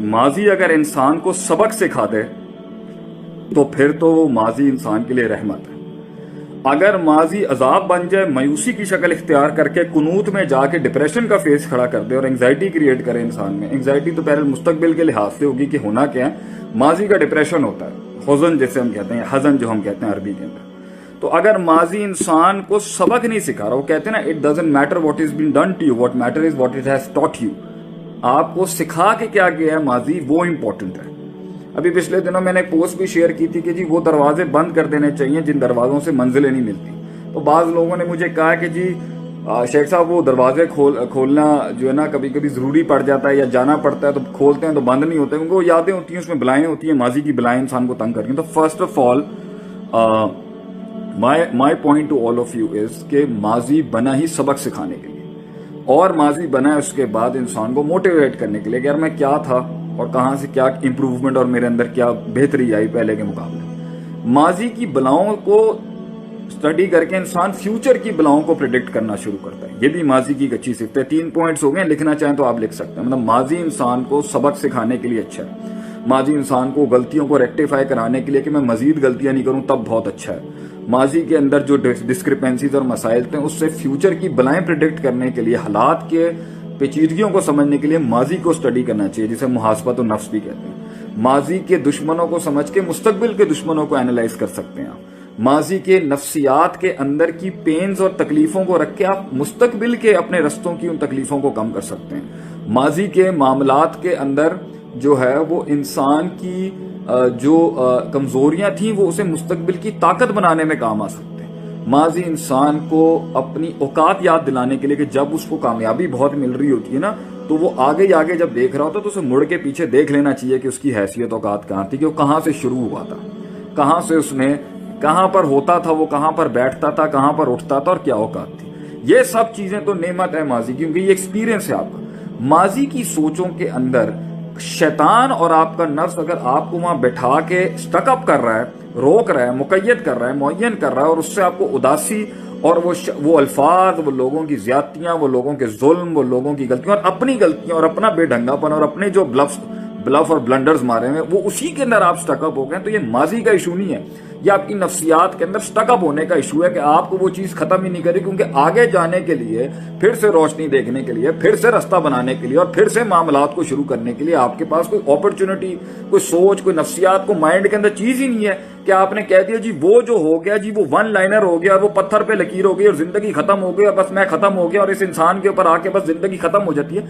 ماضی اگر انسان کو سبق سکھا دے تو پھر تو وہ ماضی انسان کے لیے رحمت ہے. اگر ماضی عذاب بن جائے، مایوسی کی شکل اختیار کر کے قنوط میں جا کے ڈپریشن کا فیس کھڑا کر دے اور انگزائٹی کریٹ کرے انسان میں، انگزائٹی تو پہلے مستقبل کے لحاظ سے ہوگی کہ ہونا کیا ہے. ماضی کا ڈپریشن ہوتا ہے، حزن جیسے ہم کہتے ہیں، حزن جو ہم کہتے ہیں عربی کے اندر. تو اگر ماضی انسان کو سبق نہیں سکھا رہا، وہ کہتے ہیں نا it doesn't matter what has been done to you, what matters is what it has taught you. آپ کو سکھا کے کیا گیا ہے ماضی، وہ امپورٹنٹ ہے. ابھی پچھلے دنوں میں نے ایک پوسٹ بھی شیئر کی تھی کہ جی وہ دروازے بند کر دینے چاہیے جن دروازوں سے منزلیں نہیں ملتی. تو بعض لوگوں نے مجھے کہا کہ جی شیخ صاحب وہ دروازے کھولنا جو ہے نا کبھی کبھی ضروری پڑ جاتا ہے یا جانا پڑتا ہے تو کھولتے ہیں تو بند نہیں ہوتے، کیونکہ وہ یادیں ہوتی ہیں، اس میں بلائیں ہوتی ہیں، ماضی کی بلائیں انسان کو تنگ کر رہی ہیں. تو first of all my point to all of you is کہ ماضی بنا ہی سبق سکھانے کے لیے، اور ماضی بنا ہے اس کے بعد انسان کو موٹیویٹ کرنے کے لیے کہ یار میں کیا تھا اور کہاں سے کیا امپروومنٹ اور میرے اندر کیا بہتری آئی پہلے کے مقابلے. ماضی کی بلاؤں کو اسٹڈی کر کے انسان فیوچر کی بلاؤں کو پریڈکٹ کرنا شروع کرتا ہے. یہ بھی ماضی کی ایک اچھی صفت ہے. 3 پوائنٹس ہو گئے، لکھنا چاہیں تو آپ لکھ سکتے ہیں. مطلب ماضی انسان کو سبق سکھانے کے لیے اچھا ہے، ماضی انسان کو غلطیوں کو ریکٹیفائی کرانے کے لیے کہ میں مزید غلطیاں نہیں کروں تب بہت اچھا ہے. ماضی کے اندر جو ڈسکرپنسیز اور مسائل تھے اس سے فیوچر کی بلائیں پریڈکٹ کرنے کے لیے، حالات کے پیچیدگیوں کو سمجھنے کے لیے ماضی کو اسٹڈی کرنا چاہیے، جسے محاسبۃ النفس بھی کہتے ہیں. ماضی کے دشمنوں کو سمجھ کے مستقبل کے دشمنوں کو اینالائز کر سکتے ہیں. ماضی کے نفسیات کے اندر کی پینز اور تکلیفوں کو رکھ کے آپ مستقبل کے اپنے رستوں کی ان تکلیفوں کو کم کر سکتے ہیں. ماضی کے معاملات کے اندر جو ہے وہ انسان کی جو کمزوریاں تھیں وہ اسے مستقبل کی طاقت بنانے میں کام آ سکتے ہیں. ماضی انسان کو اپنی اوقات یاد دلانے کے لیے کہ جب اس کو کامیابی بہت مل رہی ہوتی ہے نا تو وہ آگے جب دیکھ رہا ہوتا ہے تو اسے مڑ کے پیچھے دیکھ لینا چاہیے کہ اس کی حیثیت اوقات کہاں تھی، کہ وہ کہاں سے شروع ہوا تھا، کہاں سے اس نے کہاں پر ہوتا تھا، وہ کہاں پر بیٹھتا تھا، کہاں پر اٹھتا تھا اور کیا اوقات تھی. یہ سب چیزیں تو نعمت ہے ماضی کی، کیونکہ یہ ایکسپیرینس ہے آپ کا. ماضی کی سوچوں کے اندر شیطان اور آپ کا نفس اگر آپ کو وہاں بٹھا کے سٹک اپ کر رہا ہے، روک رہا ہے، مقید کر رہا ہے، معین کر رہا ہے، اور اس سے آپ کو اداسی اور وہ الفاظ، وہ لوگوں کی زیادتیاں، وہ لوگوں کے ظلم، وہ لوگوں کی غلطیاں اور اپنی غلطیاں اور اپنا بے ڈھنگا پن اور اپنے جو بلف اور بلنڈرز مارے ہیں وہ اسی کے اندر آپ سٹک اپ ہو گئے. تو یہ ماضی کا ایشو نہیں ہے، یہ آپ کی نفسیات کے اندر سٹک اپ ہونے کا ایشو ہے کہ آپ کو وہ چیز ختم ہی نہیں کری، کیونکہ آگے جانے کے لیے، پھر سے روشنی دیکھنے کے لیے، پھر سے رستہ بنانے کے لیے اور پھر سے معاملات کو شروع کرنے کے لیے آپ کے پاس کوئی اپرچونٹی، کوئی سوچ، کوئی نفسیات کو مائنڈ کے اندر چیز ہی نہیں ہے کہ آپ نے کہہ دیا جی وہ جو ہو گیا جی وہ ون لائنر ہو گیا اور وہ پتھر پہ لکیر ہو گئی اور زندگی ختم ہو گئی اور بس میں ختم ہو گیا اور اس انسان کے اوپر آ کے بس زندگی ختم ہو جاتی ہے.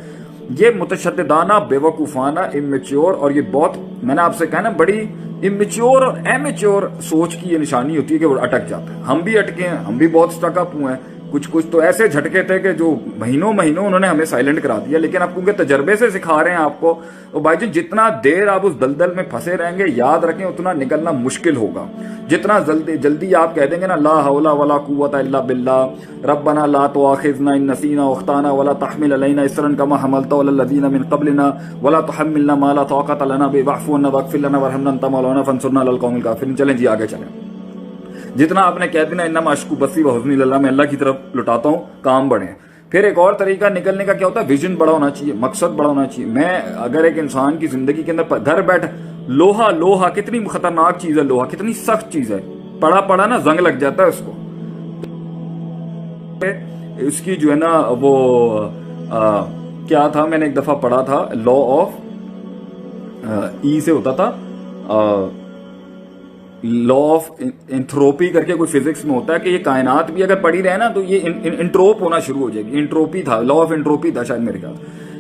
یہ متشددانہ، بے وقوفانہ، امیچور اور یہ بہت، میں نے آپ سے کہا نا، بڑی امیچور اور ایمیچور سوچ کی یہ نشانی ہوتی ہے کہ وہ اٹک جاتا ہے. ہم بھی اٹکے ہیں، ہم بھی بہت سٹک اپ ہوئے ہیں. کچھ تو ایسے جھٹکے تھے کہ جو مہینوں انہوں نے ہمیں سائلنٹ کرا دیا، لیکن اب کیونکہ تجربے سے سکھا رہے ہیں آپ کو، تو بھائی جی جتنا دیر آپ اس دلدل میں پھنسے رہیں گے یاد رکھیں اتنا نکلنا مشکل ہوگا. جتنا جلدی آپ کہہ دیں گے نا لا حول ولا قوت الا باللہ، ربنا لا تؤاخذنا ان نسینا واخطانا ولا تحمل علینا اصرا کما حملت علی الذین من قبلنا ولا تحملنا ما لا طاقت لنا به واعف عنا واغفر لنا وارحمنا انت مولانا فانصرنا علی القوم الکافرین. چلیں جی آگے چلیں. جتنا آپ نے کہہ دینا انما اشکو بثی وحزنی اللہ، میں اللہ کی طرف لٹاتا ہوں، کام بڑھیں. پھر ایک اور طریقہ نکلنے کا کیا ہوتا ہے، ویژن بڑا ہونا چاہیے، مقصد بڑا ہونا چاہیے. میں اگر ایک انسان کی زندگی کے اندر گھر بیٹھ، لوہا کتنی خطرناک چیز ہے، لوہا کتنی سخت چیز ہے، پڑا نا زنگ لگ جاتا ہے اس کو. اس کی جو ہے نا وہ کیا تھا، میں نے ایک دفعہ پڑھا تھا، لا آف ای سے ہوتا تھا، لا آف انٹروپی کر کے کوئی فزکس میں ہوتا ہے کہ یہ کائنات بھی اگر پڑی رہے نا تو یہ انٹروپ ہونا شروع ہو جائے گی. انٹروپی تھا، لا آف انٹروپی تھا شاید میرے خیال.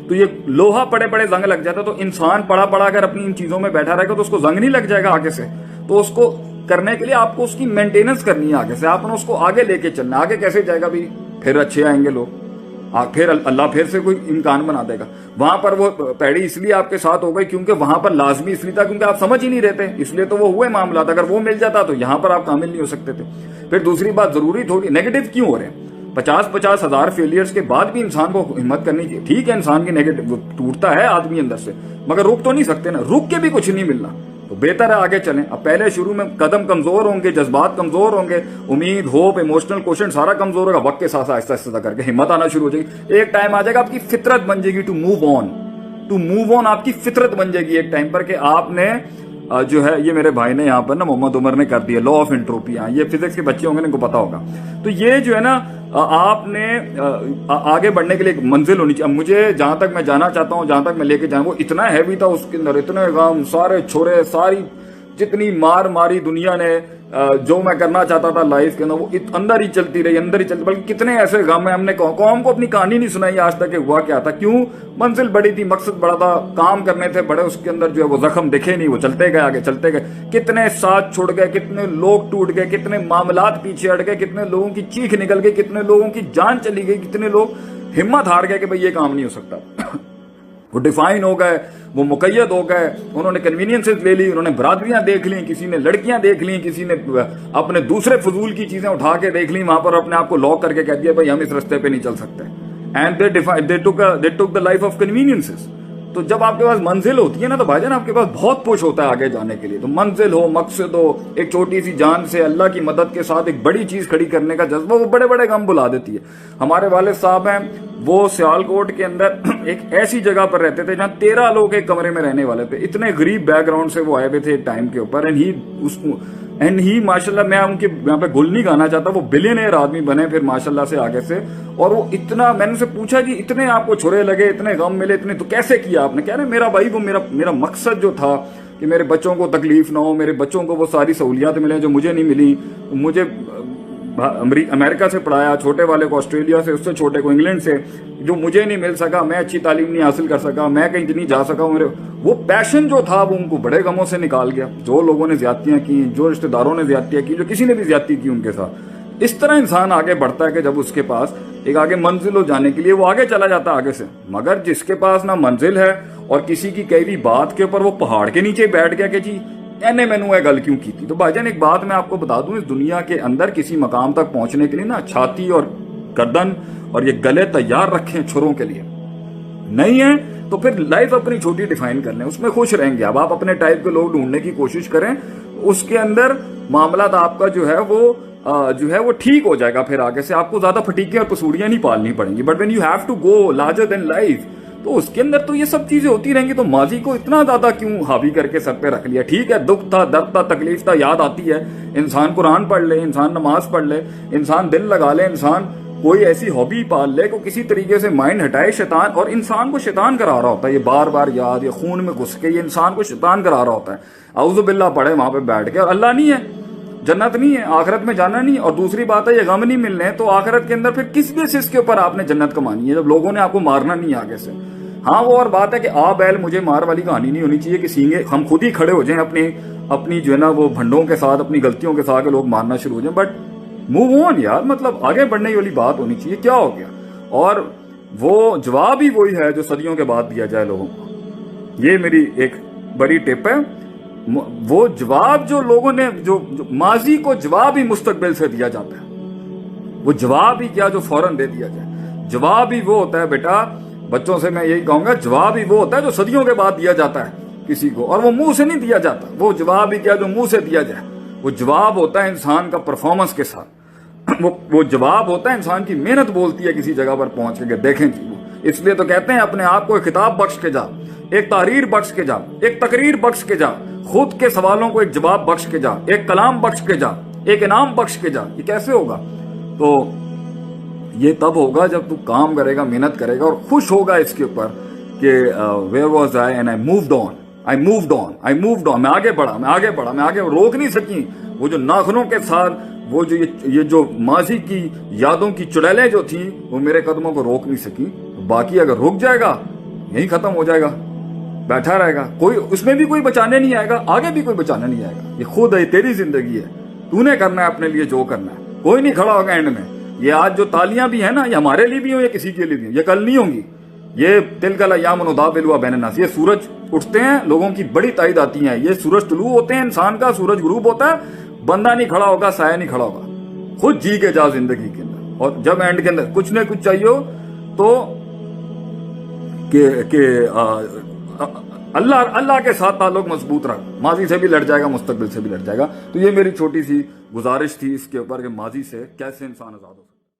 تو یہ لوہا پڑے زنگ لگ جاتا، تو انسان پڑا اگر اپنی ان چیزوں میں بیٹھا رہے گا تو اس کو زنگ نہیں لگ جائے گا آگے سے. تو اس کو کرنے کے لیے آپ کو اس کی مینٹیننس کرنی ہے آگے سے، آپ نے اس کو آگے لے کے چلنا. آگے کیسے جائے گا بھی، پھر اچھے آئیں گے لوگ، پھر اللہ پھر سے کوئی امکان بنا دے گا. وہاں پر وہ پیڑی اس لیے آپ کے ساتھ ہو گئی کیونکہ وہاں پر لازمی اس لیے تھا کیونکہ آپ سمجھ ہی نہیں رہتے، اس لیے تو وہ ہوئے معاملات. اگر وہ مل جاتا تو یہاں پر آپ کامل نہیں ہو سکتے تھے. پھر دوسری بات، ضروری تھوڑی نیگیٹو کیوں ہو رہے ہیں؟ 50 ہزار فیلئرز کے بعد بھی انسان کو ہمت کرنی چاہیے. ٹھیک ہے انسان کی نیگیٹو ٹوٹتا ہے آدمی اندر سے، مگر رک تو نہیں سکتے نا، رک کے بھی کچھ نہیں ملنا. تو بہتر ہے آگے چلیں. اب پہلے شروع میں قدم کمزور ہوں گے، جذبات کمزور ہوں گے، امید، ہوپ، ایموشنل کوشن سارا کمزور ہوگا. وقت کے ساتھ آہستہ کر کے ہمت آنا شروع ہو جائے گی. ایک ٹائم آ جائے گا آپ کی فطرت بن جائے گی to move on, to move on. آپ کی فطرت بن جائے گی ایک ٹائم پر کہ آپ نے جو ہے, یہ میرے بھائی نے یہاں پر نا محمد عمر نے کر دیا لا آف انٹروپی. یہ فزکس کے بچے ہوں گے ان کو پتا ہوگا. تو یہ جو ہے نا آپ نے آگے بڑھنے کے لیے ایک منزل ہونی چاہیے. مجھے جہاں تک میں جانا چاہتا ہوں, جہاں تک میں لے کے جاؤں, وہ اتنا ہیوی تھا اس کے اندر, اتنے غم, سارے چھوڑے, ساری جتنی مار ماری دنیا نے, جو میں کرنا چاہتا تھا لائف کے اندر وہ اندر ہی چلتی رہی, اندر ہی چلتی. بلکہ کتنے ایسے غم ہیں, ہم نے قوم کو اپنی کہانی نہیں سنائی آج تک کہ ہوا کیا تھا, کیوں. منزل بڑی تھی, مقصد بڑا تھا, کام کرنے تھے بڑے, اس کے اندر جو ہے وہ زخم دکھے نہیں, وہ چلتے گئے آگے, چلتے گئے. کتنے ساتھ چھوڑ گئے, کتنے لوگ ٹوٹ گئے, کتنے معاملات پیچھے ہٹ گئے, کتنے لوگوں کی چیخ نکل گئی, کتنے لوگوں کی جان چلی گئی, کتنے لوگ ہمت ہار گئے کہ بھئی یہ کام نہیں ہو سکتا. وہ ڈیفائن ہو گئے, وہ مقید ہو گئے, انہوں نے کنوینئنسز لے لی, انہوں نے برادریاں دیکھ لیں, کسی نے لڑکیاں دیکھ لیں, کسی نے اپنے دوسرے فضول کی چیزیں اٹھا کے دیکھ لیں, وہاں پر اپنے آپ کو لاک کر کے کہہ دیا بھائی ہم اس رستے پہ نہیں چل سکتے. And they took the life of conveniences. تو جب آپ کے پاس منزل ہوتی ہے نا تو بھائی جان آپ کے پاس بہت پش ہوتا ہے آگے جانے کے لیے. تو منزل ہو, مقصد ہو, ایک چھوٹی سی جان سے اللہ کی مدد کے ساتھ ایک بڑی چیز کھڑی کرنے کا جذبہ, وہ بڑے بڑے غم بلا دیتی ہے. ہمارے والد صاحب ہیں, وہ سیالکوٹ کے اندر ایک ایسی جگہ پر رہتے تھے جہاں 13 لوگ ایک کمرے میں رہنے والے تھے. اتنے غریب بیک گراؤنڈ سے وہ آئے ہوئے تھے ایک ٹائم کے اوپر. اینڈ ہی ماشاءاللہ, میں ان کے یہاں پہ گل نہیں گانا چاہتا, وہ بلینئر آدمی بنے پھر ماشاءاللہ سے آگے سے. اور وہ اتنا, میں نے ان سے پوچھا جی اتنے آپ کو چھرے لگے, اتنے غم ملے, اتنے تو کیسے کیا آپ نے؟ کہہ رہے میرا بھائی وہ میرا مقصد جو تھا کہ میرے بچوں کو تکلیف نہ ہو, میرے بچوں کو وہ ساری سہولیات ملیں جو مجھے نہیں ملی. مجھے امریکہ سے پڑھایا, چھوٹے والے کو آسٹریلیا سے, اس سے چھوٹے کو انگلینڈ سے, جو مجھے نہیں مل سکا, میں اچھی تعلیم نہیں حاصل کر سکا, میں کہیں نہیں جا سکا. میرے وہ پیشن جو تھا وہ ان کو بڑے غموں سے نکال گیا. جو لوگوں نے زیادتیاں کی, جو رشتہ داروں نے زیادتیاں کی, جو کسی نے بھی زیادتی کی ان کے ساتھ. اس طرح انسان آگے بڑھتا ہے کہ جب اس کے پاس ایک آگے منزل ہو جانے کے لیے وہ آگے چلا جاتا ہے آگے سے. مگر جس کے پاس نہ منزل ہے اور کسی کی کئی بھی بات کے اوپر وہ پہاڑ کے نیچے بیٹھ گیا کہ جی میں نے گل کیوں کی تھی. تو بھائی جان ایک بات میں آپ کو بتا دوں, اس دنیا کے اندر کسی مقام تک پہنچنے کے لیے نا چھاتی اور گردن اور یہ گلے تیار رکھیں چھروں کے لیے. نہیں ہے تو پھر لائف اپنی چھوٹی ڈیفائن کر لیں, اس میں خوش رہیں گے. اب آپ اپنے ٹائپ کے لوگ ڈھونڈنے کی کوشش کریں, اس کے اندر معاملات آپ کا جو ہے وہ ٹھیک ہو جائے گا. پھر آگے سے آپ کو زیادہ پھٹیکیں اور پسوڑیاں نہیں پالنی پڑیں گی. But when you have to go larger than life, تو اس کے اندر تو یہ سب چیزیں ہوتی رہیں گی. تو ماضی کو اتنا زیادہ کیوں حاوی کر کے سر پہ رکھ لیا؟ ٹھیک ہے, دکھ تھا, درد تھا, تکلیف تھا, یاد آتی ہے. انسان قرآن پڑھ لے, انسان نماز پڑھ لے, انسان دل لگا لے, انسان کوئی ایسی ہابی پال لے کو کسی طریقے سے مائنڈ ہٹائے شیطان. اور انسان کو شیطان کرا رہا ہوتا ہے یہ بار بار یاد, یہ خون میں گھس کے یہ انسان کو شیطان کرا رہا ہوتا ہے. اعوذ باللہ پڑھے وہاں پہ بیٹھ کے, اور اللہ نہیں ہے, جنت نہیں ہے, آخرت میں جانا نہیں. اور دوسری بات ہے یہ غم نہیں ملنے, تو آخرت کے اندر پھر کس بیسس کے اوپر آپ نے جنت کمانی ہے جب لوگوں نے آپ کو مارنا نہیں آگے سے. ہاں وہ اور بات ہے کہ بیل مجھے مار والی کہانی نہیں ہونی چاہیے کہ سینگے ہم خود ہی کھڑے ہو جائیں اپنی جو ہے نا وہ بھنڈوں کے ساتھ, اپنی غلطیوں کے ساتھ لوگ مارنا شروع ہو جائیں. بٹ موو آن یار, مطلب آگے بڑھنے والی بات ہونی چاہیے. کیا ہو گیا؟ اور وہ جواب ہی وہی ہے جو صدیوں کے بعد دیا جائے لوگوں کو. یہ میری ایک بڑی ٹپ ہے. وہ جواب جو لوگوں نے جو ماضی کو جواب ہی مستقبل سے دیا جاتا ہے, وہ جواب ہی کیا جو فوراً دے دیا جائے. جواب ہی وہ ہوتا ہے بیٹا, بچوں سے میں یہی کہوں گا, جواب ہی وہ ہوتا ہے جو صدیوں کے بعد دیا جاتا ہے کسی کو, اور وہ منہ سے نہیں دیا جاتا. وہ جواب ہی کیا جو منہ سے دیا جائے. وہ جواب ہوتا ہے انسان کا پرفارمنس کے ساتھ. وہ جواب ہوتا ہے انسان کی محنت بولتی ہے کسی جگہ پر پہنچ کے. دیکھیں جی, اس لیے تو کہتے ہیں اپنے آپ کو ایک خطاب بخش کے جا, ایک تحریر بخش کے جا, ایک تقریر بخش کے جا, خود کے سوالوں کو ایک جواب بخش کے جا, ایک کلام بخش کے جا, ایک انعام بخش کے جا. یہ کیسے ہوگا؟ تو یہ تب ہوگا جب تو کام کرے گا, محنت کرے گا اور خوش ہوگا اس کے اوپر کہ where was I and I moved on. میں آگے بڑھا, روک نہیں سکی. وہ جو ناخنوں کے ساتھ وہ جو یہ جو ماضی کی یادوں کی چڑیلیں جو تھیں وہ میرے قدموں کو روک نہیں سکی. باقی اگر رک جائے گا یہیں ختم ہو جائے گا, بیٹھا رہے گا, کوئی اس میں بھی کوئی بچانے نہیں آئے گا, آگے بھی کوئی بچانے نہیں آئے گا. یہ خود ہے, تیری زندگی ہے, تو نے کرنا ہے اپنے لیے جو کرنا ہے. کوئی نہیں کھڑا ہوگا اینڈ میں. یہ آج جو تالیاں بھی ہیں نا, یہ ہمارے لیے بھی ہوں یا کسی کے لیے بھی ہوں, یہ کل نہیں ہوں گی. یہ تلک الایام نداولها بین الناس. یہ سورج اٹھتے ہیں, لوگوں کی بڑی تائید آتی ہیں. یہ سورج طلوع ہوتے ہیں انسان کا, سورج غروب ہوتا ہے, بندہ نہیں کھڑا ہوگا, سایہ نہیں کھڑا ہوگا. خود جی کے جا زندگی کے اندر. اور جب اینڈ کے اندر کچھ نہ کچھ چاہیے ہو تو کہ اللہ کے ساتھ تعلق مضبوط رکھ. ماضی سے بھی لڑ جائے گا, مستقبل سے بھی لڑ جائے گا. تو یہ میری چھوٹی سی گزارش تھی اس کے اوپر کہ ماضی سے کیسے انسان آزاد ہو.